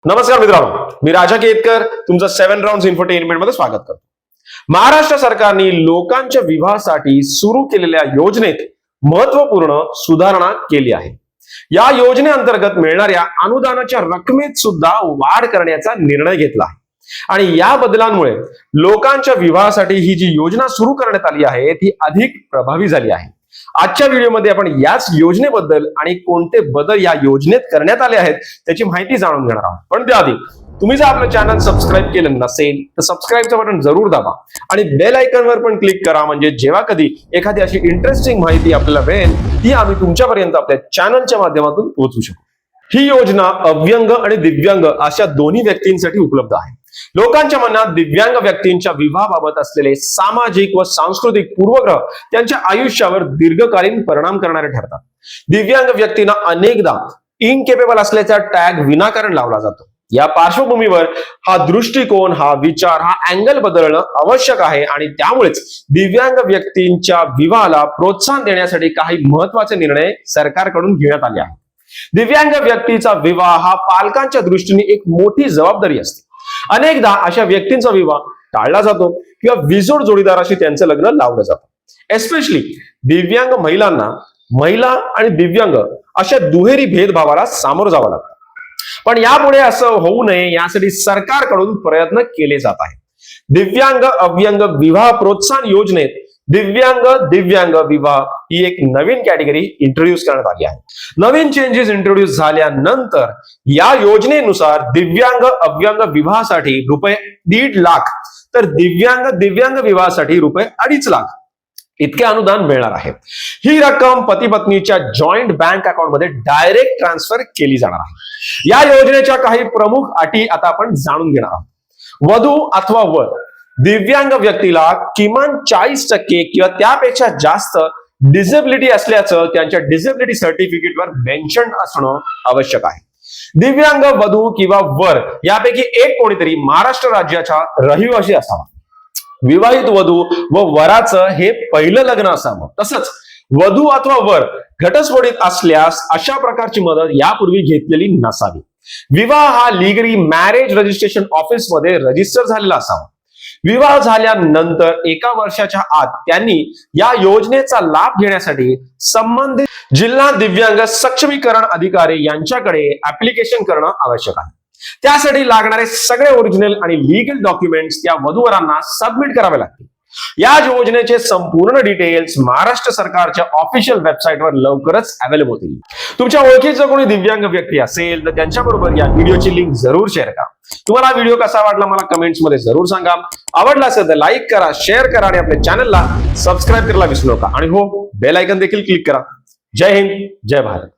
नमस्कार मित्रांनो, मी राजा केतकर तुमचं 7 राउंड्स इन्फोटेनमेंट मध्ये स्वागत करतो। महाराष्ट्र सरकारने लोकांच्या विवाहासाठी सुरू केलेल्या योजनेत महत्त्वपूर्ण सुधारणा केली आहे। या योजनेअंतर्गत मिळणाऱ्या अनुदानाच्या रकमेत सुद्धा वाढ करण्याचा निर्णय घेतला आहे आणि या बदलांमुळे लोकांच्या विवाहासाठी ही जी योजना सुरू करण्यात आली आहे ती अधिक प्रभावी झाली आहे। आजच्या व्हिडिओमध्ये आपण याच योजनेबद्दल आणि कोणते बदल या योजनेत करण्यात आले आहेत त्याची माहिती जाणून घेणार आहोत। पण त्याआधी तुम्ही जर आपलं चॅनल सबस्क्राइब केलं नसेल तर सबस्क्राइबचं बटन जरूर दाबा आणि बेल आयकॉनवर पण क्लिक करा, म्हणजे जेव्हा कधी एखादी अशी इंटरेस्टिंग माहिती आपल्याला मिळेल ती आम्ही तुमच्यापर्यंत आपल्या चॅनलच्या माध्यमातून पोहोचवू शकू। ही योजना अव्यंग आणि दिव्यांग अशा दोन्ही व्यक्तींसाठी उपलब्ध आहे। लोकांच्या मनात दिव्यांग व्यक्तींच्या विवाहाबाबत असलेले सामाजिक व सांस्कृतिक पूर्वग्रह त्यांच्या आयुष्यावर दीर्घकालीन परिणाम करणारे ठरतात। दिव्यांग व्यक्तींना अनेकदा इनकेपेबल असल्याचा टॅग विनाकारण लावला जातो। या पार्श्वभूमीवर हा दृष्टिकोन, हा विचार, हा अँगल बदलणं आवश्यक आहे आणि त्यामुळेच दिव्यांग व्यक्तींच्या विवाहाला प्रोत्साहन देण्यासाठी काही महत्त्वाचे निर्णय सरकारकडून घेण्यात आले आहेत। दिव्यांग व्यक्तीचा विवाह हा पालकांच्या दृष्टीने एक मोठी जबाबदारी असते। अनेकदा अशा व्यक्तींचा विवाह टाळला जातो किंवा विजोड जोडीदाराशी त्यांचं लग्न लावलं जातं। एस्पेशली दिव्यांग महिला आणि दिव्यांग अशा दुहेरी भेदभावाला सामोरं जावं लागतं। पण यापुढे असं होऊ नये यासाठी सरकारकडून प्रयत्न केले जात आहेत। दिव्यांग अव्यंग विवाह प्रोत्साहन योजनेत दिव्यांग विवाह ही एक नवीन कॅटेगरी इंट्रोड्यूस करण्यात आली आहे। नवीन चेंजेस इंट्रोड्यूस झाल्यानंतर या योजनेनुसार दिव्यांग अव्यंग विवाहासाठी रुपये 1.5 लाख तर दिव्यांग विवाहासाठी रुपये 2.5 लाख इतके अनुदान मिळणार आहे। ही रक्कम पती पत्नीच्या जॉईंट बँक अकाउंट मध्ये डायरेक्ट ट्रान्सफर केली जाणार आहे। या योजनेच्या काही प्रमुख अटी आता आपण जाणून घेणार आहोत। वधू अथवा वर दिव्यांग व्यक्तीला किमान 40% किंवा त्यापेक्षा जास्त डिसेबिलिटी असल्याचं त्यांच्या डिसेबिलिटी सर्टिफिकेटवर मेन्शन असणं आवश्यक आहे। दिव्यांग वधू किंवा वर यापैकी एक कोणीतरी महाराष्ट्र राज्याचा रहिवासी असावा। विवाहित वधू व वराचं हे पहिलं लग्न असावं। तसंच वधू अथवा वर घटस्फोटित असल्यास अशा प्रकारची मदत यापूर्वी घेतलेली नसावी। विवाह हा लीगली मॅरेज रजिस्ट्रेशन ऑफिस मध्ये रजिस्टर झालेला असावा। विवाह झाल्यानंतर 1 वर्षाच्या आत त्यांनी या योजनेचा लाभ घेण्यासाठी संबंधित जिल्हा दिव्यांग सक्षमीकरण अधिकारी यांच्याकडे ऍप्लिकेशन करणं आवश्यक आहे। त्यासाठी लागणारे सगळे ओरिजिनल आणि लीगल डॉक्युमेंट्स त्या वधूवरांना सबमिट करावे लागतील। या योजनेचे संपूर्ण डिटेल्स महाराष्ट्र सरकारच्या ऑफिशियल वेबसाईटवर लवकरच अवेलेबल होतील। तुमच्या ओळखीचं कोणी दिव्यांग व्यक्ती असेल तर त्यांच्याबरोबर या व्हिडिओची लिंक जरूर शेअर करा। तुम्हाला व्हिडिओ कसा वाटला मला कमेंट्स मध्ये जरूर सांगा। आवडला असेल तर लाईक करा, शेअर करा आणि आपल्या चॅनलला सबस्क्राईब करायला विसरू नका आणि हो, बेल आयकॉन देखील क्लिक करा। जय हिंद, जय भारत।